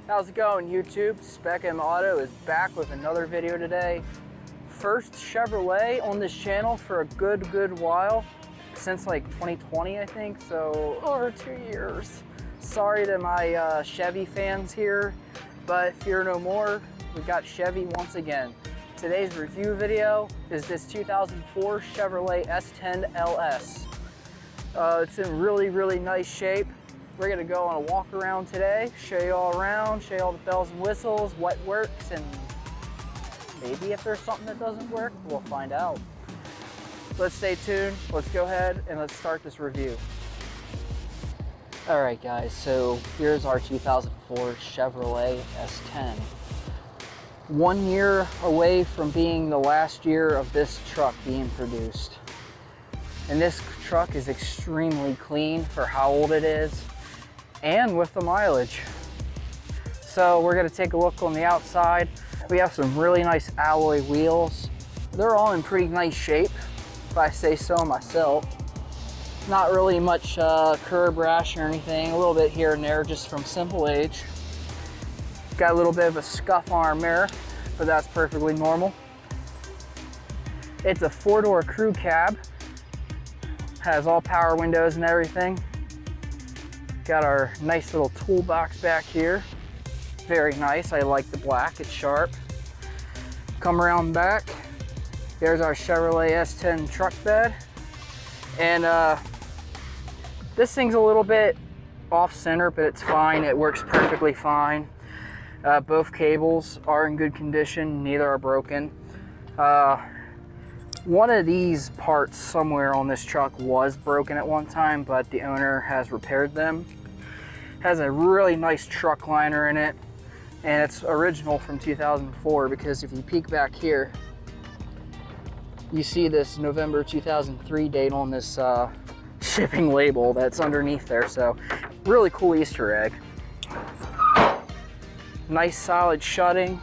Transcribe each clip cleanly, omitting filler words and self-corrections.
How's it going, YouTube? Spec M Auto is back with another video today. First Chevrolet on this channel for a good while, since like 2020 I think, so over 2 years. Sorry to my Chevy fans here, but fear no more, we got Chevy once again. Today's review video is this 2004 Chevrolet S10 LS. It's in really nice shape. We're gonna go on a walk around today, show you all around, show you all the bells and whistles, what works, and maybe if there's something that doesn't work, we'll find out. Let's stay tuned, let's go ahead and let's start this review. All right guys, so here's our 2004 Chevrolet S10. 1 year away from being the last year of this truck being produced. And this truck is extremely clean for how old it is and with the mileage. So we're gonna take a look on the outside. We have some really nice alloy wheels. They're all in pretty nice shape, if I say so myself. Not really much curb rash or anything, a little bit here and there just from simple age. Got a little bit of a scuff on our mirror, but that's perfectly normal. It's a 4-door crew cab. Has all power windows and everything. Got our nice little toolbox back here. Very nice, I like the black, it's sharp. Come around back. There's our Chevrolet S10 truck bed. And this thing's a little bit off center, but it's fine, it works perfectly fine. Both cables are in good condition, neither are broken. One of these parts somewhere on this truck was broken at one time, but the owner has repaired them. Has a really nice truck liner in it, and it's original from 2004 because if you peek back here, you see this November 2003 date on this shipping label that's underneath there, so really cool Easter egg. Nice solid shutting.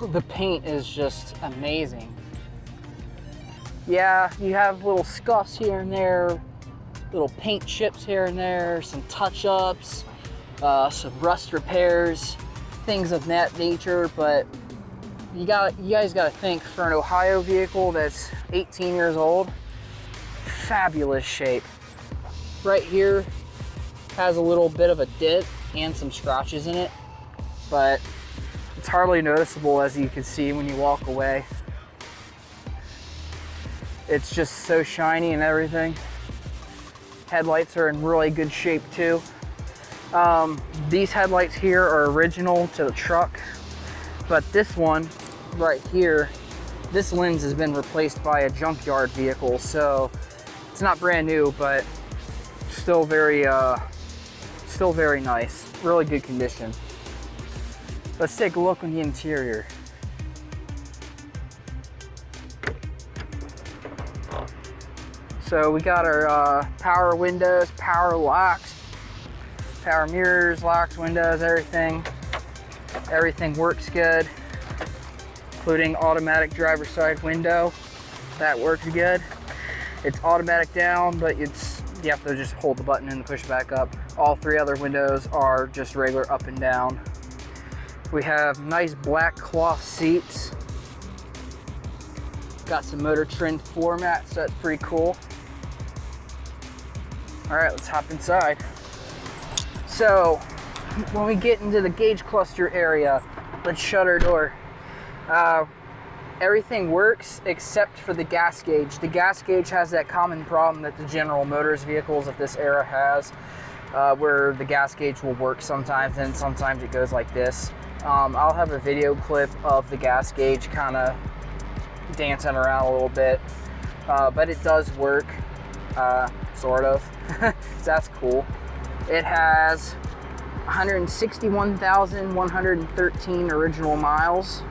The paint is just amazing. Yeah, you have little scuffs here and there, little paint chips here and there, some touch-ups, some rust repairs, things of that nature, but you guys gotta think, for an Ohio vehicle that's 18 years old, fabulous shape. Right here has a little bit of a dip and some scratches in it, but it's hardly noticeable, as you can see when you walk away. It's just so shiny and everything. Headlights are in really good shape too. These headlights here are original to the truck, but this one right here, this lens has been replaced by a junkyard vehicle, so it's not brand new, but still very nice. Really good condition. Let's take a look on the interior. So we got our power windows, power locks, power mirrors, locks, windows, everything. Everything works good, including automatic driver's side window. That works good. It's automatic down, but you have to just hold the button and push back up. All 3 other windows are just regular up and down. We have nice black cloth seats. Got some motor trimmed floor mats, so that's pretty cool. All right, let's hop inside. So, when we get into the gauge cluster area, let's shut our door. Everything works except for the gas gauge. The gas gauge has that common problem that the General Motors vehicles of this era has, where the gas gauge will work sometimes and sometimes it goes like this. I'll have a video clip of the gas gauge kind of dancing around a little bit, but it does work, sort of. So that's cool. It has 161,113 original miles,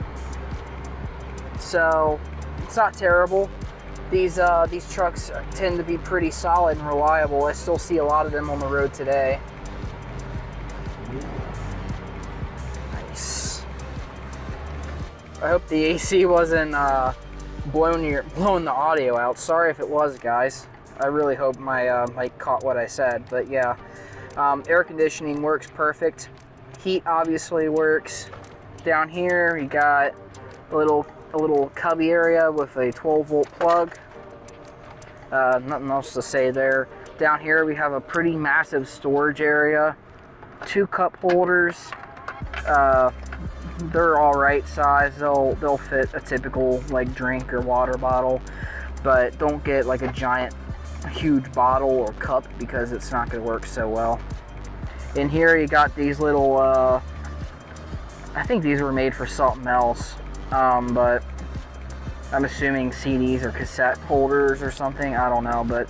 so it's not terrible. These trucks tend to be pretty solid and reliable. I still see a lot of them on the road today. I hope the AC wasn't blowing the audio out. Sorry if it was, guys. I really hope my mic caught what I said, but yeah. Air conditioning works perfect. Heat obviously works. Down here you got a little cubby area with a 12-volt plug. Nothing else to say there. Down here we have a pretty massive storage area. 2 cup holders. They're all right size. They'll fit a typical like drink or water bottle, but don't get like a giant, huge bottle or cup because it's not going to work so well. In here you got these little, I think these were made for something else, but I'm assuming CDs or cassette holders or something, I don't know, but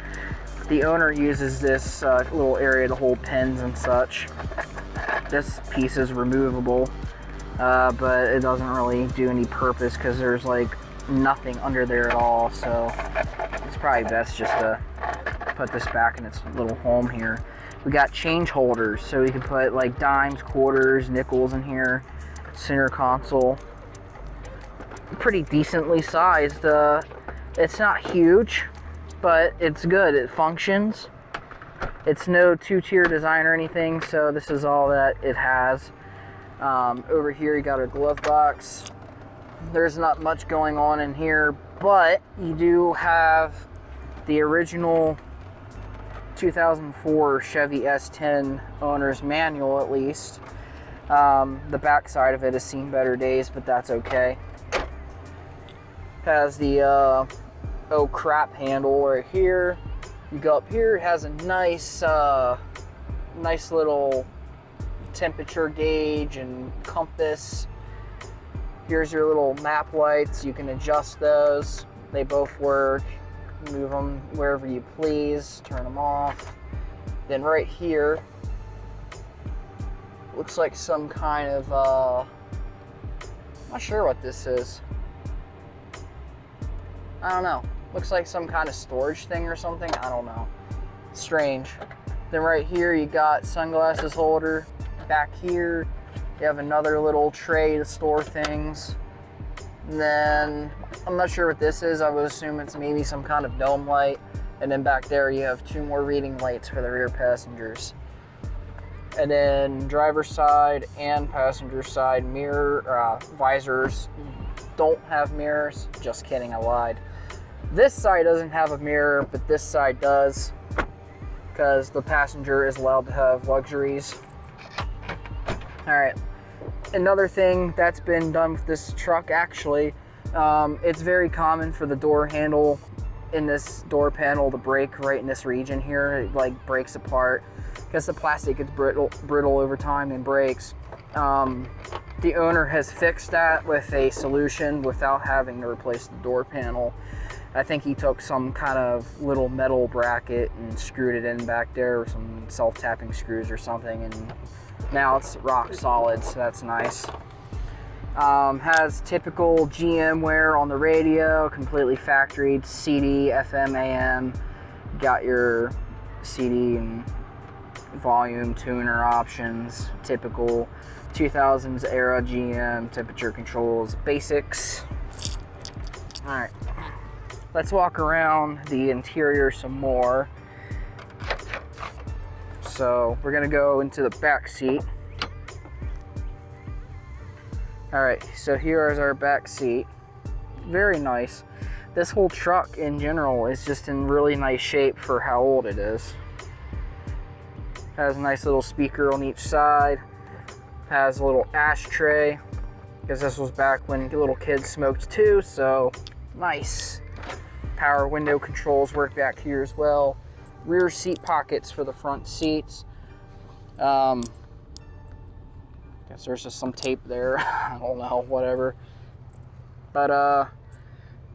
the owner uses this little area to hold pens and such. This piece is removable, but it doesn't really do any purpose because there's like nothing under there at all, so it's probably best just to put this back in its little home here. We got change holders, so we can put like dimes, quarters, nickels in here. Center console, pretty decently sized. It's not huge, but it's good. It functions. It's no 2-tier design or anything, so this is all that it has. Over here you got our glove box. There's not much going on in here, but you do have the original 2004 Chevy S10 owner's manual, at least. The back side of it has seen better days, but that's okay. Has the oh crap handle right here. You go up here, it has a nice nice little temperature gauge and compass. Here's your little map lights. You can adjust those. They both work. Move them wherever you please, turn them off. Then right here looks like some kind of not sure what this is. I don't know. Looks like some kind of storage thing or something. I don't know. Strange. Then right here you got sunglasses holder. Back here you have another little tray to store things. And then I'm not sure what this is. I would assume it's maybe some kind of dome light. And then back there you have 2 more reading lights for the rear passengers. And then driver's side and passenger side mirror visors don't have mirrors. Just kidding, I lied. This side doesn't have a mirror, but this side does, because the passenger is allowed to have luxuries. All right, another thing that's been done with this truck, actually, it's very common for the door handle in this door panel to break right in this region here. It like breaks apart because the plastic gets brittle over time and breaks. The owner has fixed that with a solution without having to replace the door panel. I think he took some kind of little metal bracket and screwed it in back there with some self-tapping screws or something, and now it's rock solid, so that's nice. Has typical GM wear on the radio, completely factory, CD, FM, AM. Got your CD and volume tuner options, typical 2000s era GM, temperature controls, basics. All right, let's walk around the interior some more. So we're gonna go into the back seat. All right, so here is our back seat. Very nice. This whole truck in general is just in really nice shape for how old it is. Has a nice little speaker on each side. Has a little ashtray, because this was back when little kids smoked too, so nice. Power window controls work back here as well. Rear seat pockets for the front seats. Guess there's just some tape there. I don't know, whatever. But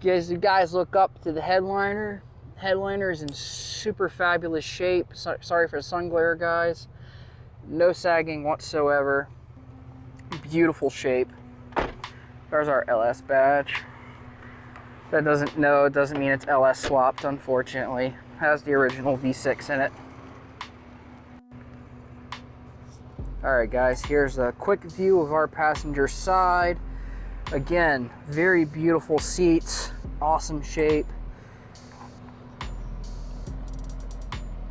as you guys look up to the headliner, headliner is in super fabulous shape. Sorry for the sun glare, guys. No sagging whatsoever. Beautiful shape. There's our LS badge. That doesn't mean it's LS swapped, unfortunately. Has the original V6 in it. Alright guys, here's a quick view of our passenger side. Again, very beautiful seats, awesome shape.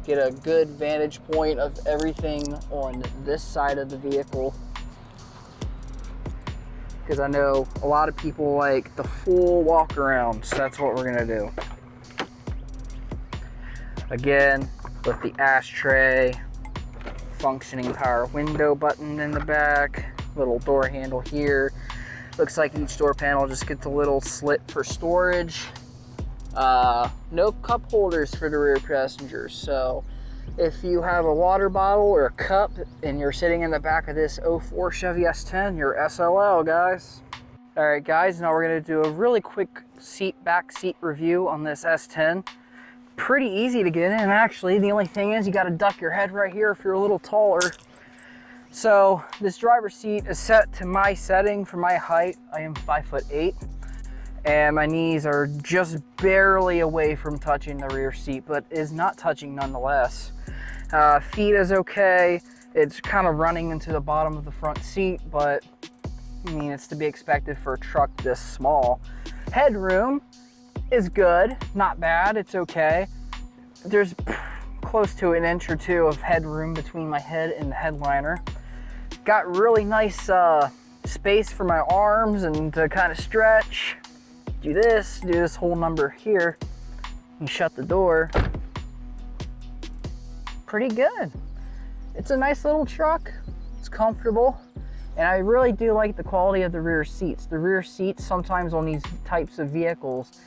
get a good vantage point of everything on this side of the vehicle, because I know a lot of people like the full walk around, so that's what we're gonna do. Again, with the ashtray, functioning power window button in the back, little door handle here. Looks like each door panel just gets a little slit for storage. No cup holders for the rear passengers, so if you have a water bottle or a cup and you're sitting in the back of this 04 Chevy S10, you're SOL, guys. All right, guys, now we're gonna do a really quick back seat review on this S10. Pretty easy to get in, actually. The only thing is you gotta duck your head right here if you're a little taller. So this driver's seat is set to my setting for my height. I am 5'8", and my knees are just barely away from touching the rear seat, but is not touching nonetheless. Feet is okay. It's kind of running into the bottom of the front seat, but I mean, it's to be expected for a truck this small. Headroom is good, not bad, it's okay. There's close to an inch or two of headroom between my head and the headliner. Got really nice space for my arms and to kind of stretch. Do this whole number here. You shut the door. Pretty good. It's a nice little truck. It's comfortable. And I really do like the quality of the rear seats. The rear seats sometimes on these types of vehicles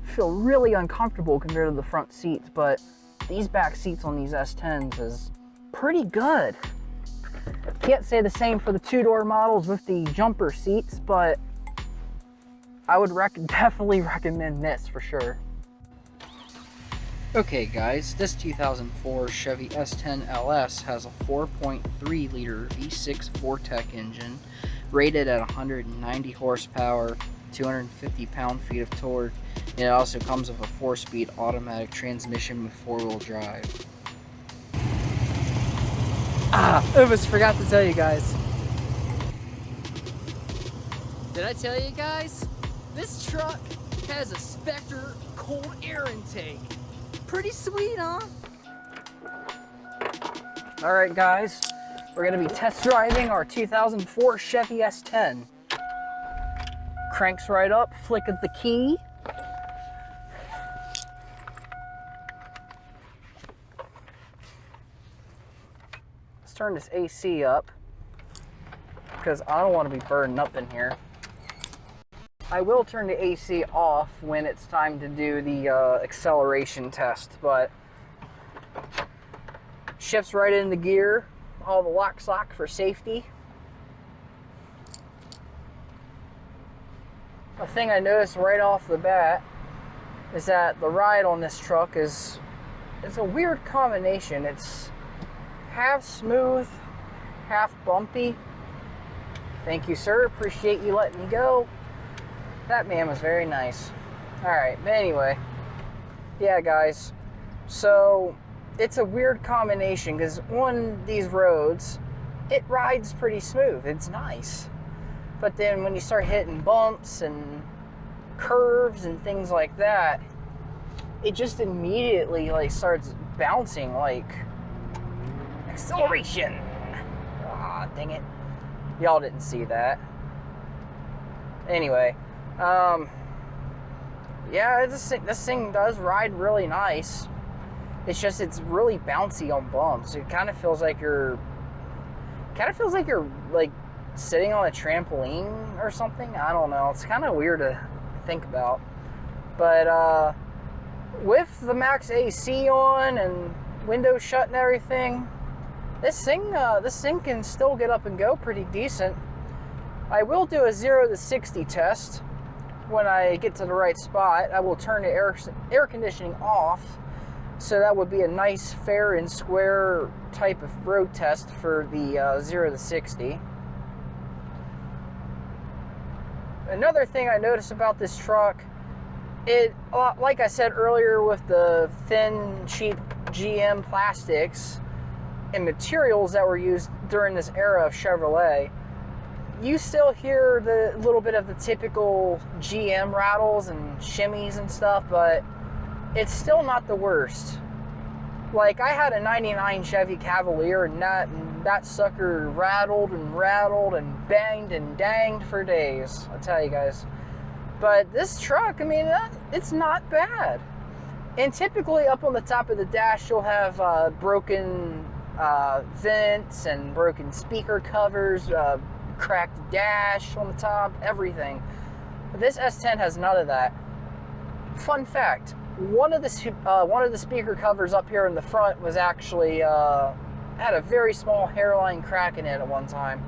feel really uncomfortable compared to the front seats, but these back seats on these S10s is pretty good. Can't say the same for the two-door models with the jumper seats, but I would definitely recommend this for sure. Okay guys, this 2004 Chevy S10 LS has a 4.3 liter V6 Vortec engine rated at 190 horsepower, 250 pound-feet of torque, and it also comes with a 4-speed automatic transmission with 4-wheel drive. I almost forgot to tell you guys. Did I tell you guys? This truck has a Spectre cold air intake. Pretty sweet, huh? All right, guys. We're gonna be test driving our 2004 Chevy S10. Cranks right up, flick of the key. Let's turn this AC up because I don't want to be burning up in here. I will turn the AC off when it's time to do the acceleration test, but shifts right into gear, all the lock for safety. A thing I noticed right off the bat is that the ride on this truck it's a weird combination. It's half smooth, half bumpy. Thank you, sir. Appreciate you letting me go. That man was very nice. Alright, but anyway. Yeah, guys. So, it's a weird combination because on these roads, it rides pretty smooth. It's nice. But then when you start hitting bumps and curves and things like that, it just immediately starts bouncing like acceleration. Ah, dang it. Y'all didn't see that. Anyway. Yeah, this thing does ride really nice. It's just, it's really bouncy on bumps. It kind of feels like you're like sitting on a trampoline or something. I don't know. It's kind of weird to think about. But with the max AC on and windows shut and everything, this thing can still get up and go pretty decent. I will do a 0 to 60 test. When I get to the right spot, I will turn the air conditioning off, so that would be a nice fair and square type of road test for the 0 to 60. Another thing I noticed about this truck, like I said earlier with the thin, cheap GM plastics and materials that were used during this era of Chevrolet, you still hear the little bit of the typical GM rattles and shimmies and stuff, but it's still not the worst. Like, I had a 99 Chevy Cavalier, and that sucker rattled and banged and danged for days, I'll tell you guys. But this truck, I mean, it's not bad. And typically up on the top of the dash, you'll have broken vents and broken speaker covers, cracked dash on the top, everything. But this S10 has none of that. Fun fact, one of the speaker covers up here in the front was actually had a very small hairline crack in it at one time.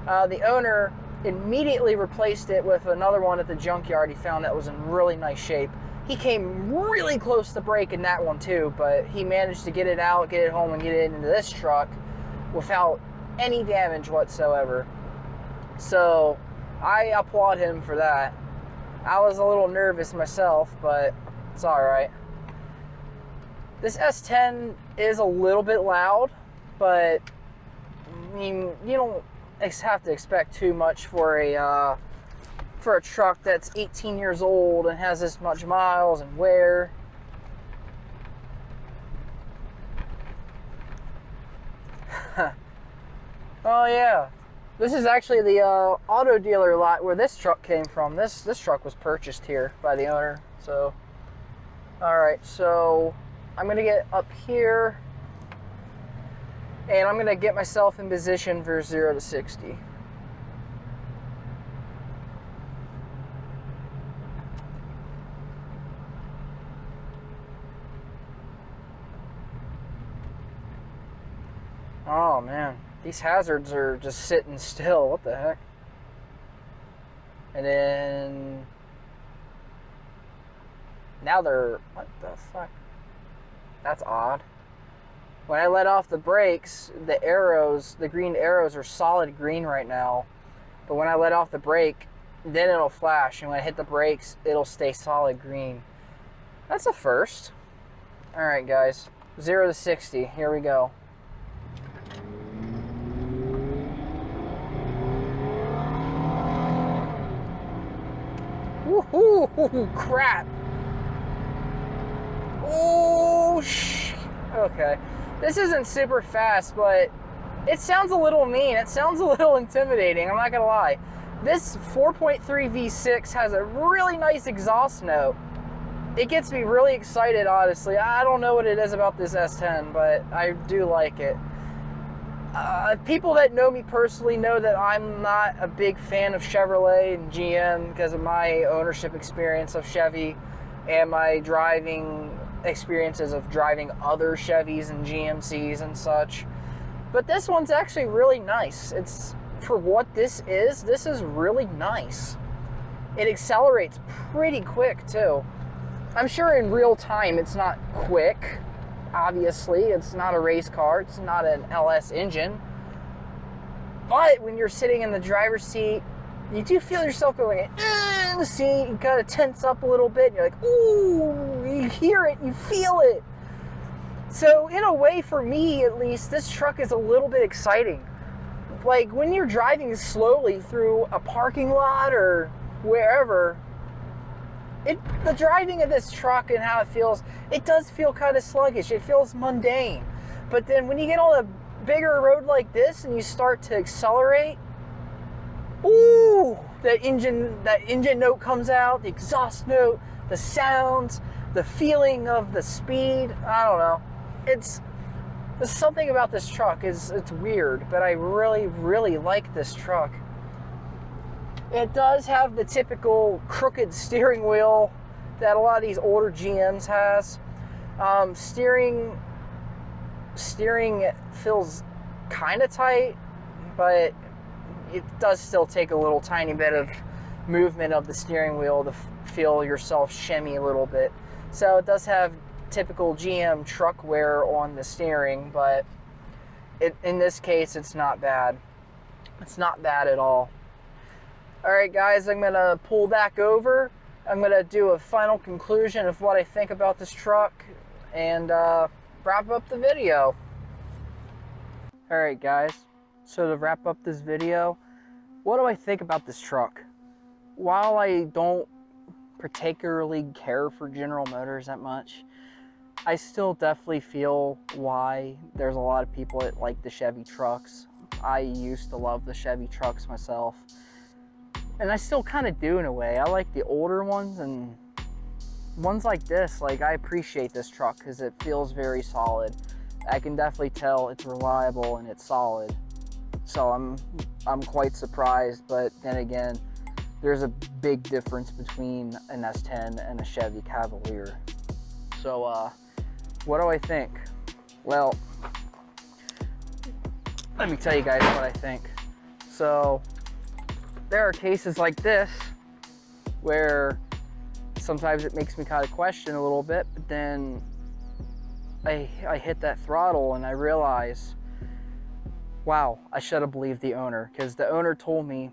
The owner immediately replaced it with another one at the junkyard he found that was in really nice shape. He came really close to breaking that one too, but he managed to get it out, get it home, and get it into this truck without any damage whatsoever. So I applaud him for that. I was a little nervous myself, but it's alright. This S10 is a little bit loud, but I mean, you don't have to expect too much for a truck that's 18 years old and has this much miles and wear. Oh yeah, this is actually the auto dealer lot where this truck came from. This truck was purchased here by the owner. So, all right, so I'm gonna get up here and I'm gonna get myself in position for 0 to 60. Oh man, these hazards are just sitting still. What the heck? And then now they're, what the fuck? That's odd. When I let off the brakes, the arrows, the green arrows are solid green right now. But when I let off the brake, then it'll flash. And when I hit the brakes, it'll stay solid green. That's a first. All right, guys. 0 to 60. Here we go. Woohoo! Crap! Oh, okay. This isn't super fast, but it sounds a little mean. It sounds a little intimidating, I'm not gonna lie. This 4.3 V6 has a really nice exhaust note. It gets me really excited, honestly. I don't know what it is about this S10, but I do like it. People that know me personally know that I'm not a big fan of Chevrolet and GM because of my ownership experience of Chevy and my driving experiences of driving other Chevys and GMCs and such. But this one's actually really nice. It's, for what this is really nice. It accelerates pretty quick too. I'm sure in real time it's not quick. Obviously, it's not a race car, it's not an LS engine. But when you're sitting in the driver's seat, you do feel yourself going in the seat, you kind of tense up a little bit, and you're like, ooh, you hear it, you feel it. So in a way, for me at least, this truck is a little bit exciting. Like when you're driving slowly through a parking lot or wherever, the driving of this truck and how it feels, it does feel kind of sluggish. It feels mundane. But then when you get on a bigger road like this and you start to accelerate, ooh, that engine note comes out, the exhaust note, the sounds, the feeling of the speed. I don't know. There's something about this truck. It's weird, but I really, really like this truck. It does have the typical crooked steering wheel that a lot of these older GMs has. Steering feels kind of tight, but it does still take a little tiny bit of movement of the steering wheel to feel yourself shimmy a little bit. So it does have typical GM truck wear on the steering, but in this case, it's not bad. It's not bad at all. All right, guys, I'm gonna pull back over. I'm gonna do a final conclusion of what I think about this truck and wrap up the video. All right, guys, so to wrap up this video, what do I think about this truck? While I don't particularly care for General Motors that much, I still definitely feel why there's a lot of people that like the Chevy trucks. I used to love the Chevy trucks myself. And I still kind of do in a way. I like the older ones, and ones like this, like I appreciate this truck because it feels very solid. I can definitely tell it's reliable and it's solid. So I'm quite surprised, but then again, there's a big difference between an S10 and a Chevy Cavalier. So what do I think? Well, let me tell you guys what I think. So there are cases like this where sometimes it makes me kind of question a little bit, but then I hit that throttle and I realize, wow, I should have believed the owner, because the owner told me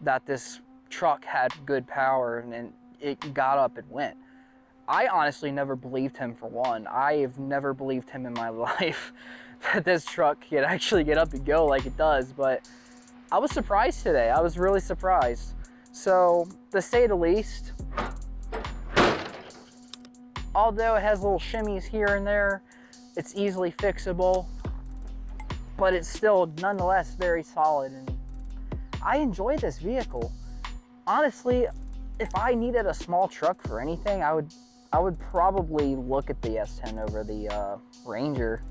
that this truck had good power and it got up and went. I honestly never believed him for one. I have never believed him in my life that this truck could actually get up and go like it does, but I was surprised today. I was really surprised. So, to say the least, although it has little shimmies here and there, it's easily fixable, but it's still nonetheless very solid, and I enjoy this vehicle. Honestly, if I needed a small truck for anything, I would probably look at the S10 over the Ranger.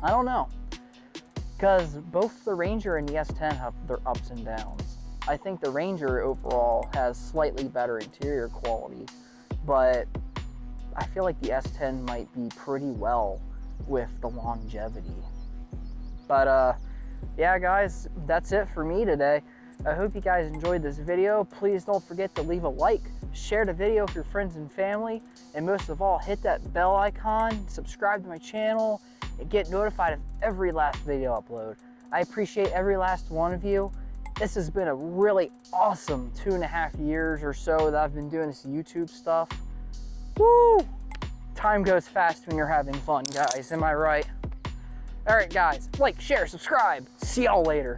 I don't know, because both the Ranger and the S10 have their ups and downs. I think the Ranger overall has slightly better interior quality, but I feel like the S10 might be pretty well with the longevity. But yeah guys, that's it for me today. I hope you guys enjoyed this video. Please don't forget to leave a like, share the video with your friends and family, and most of all, hit that bell icon, subscribe to my channel, and get notified of every last video upload. I appreciate every last one of you. This has been a really awesome 2.5 years or so that I've been doing this YouTube stuff. Woo! Time goes fast when you're having fun, guys. Am I right? All right, guys. Like, share, subscribe. See y'all later.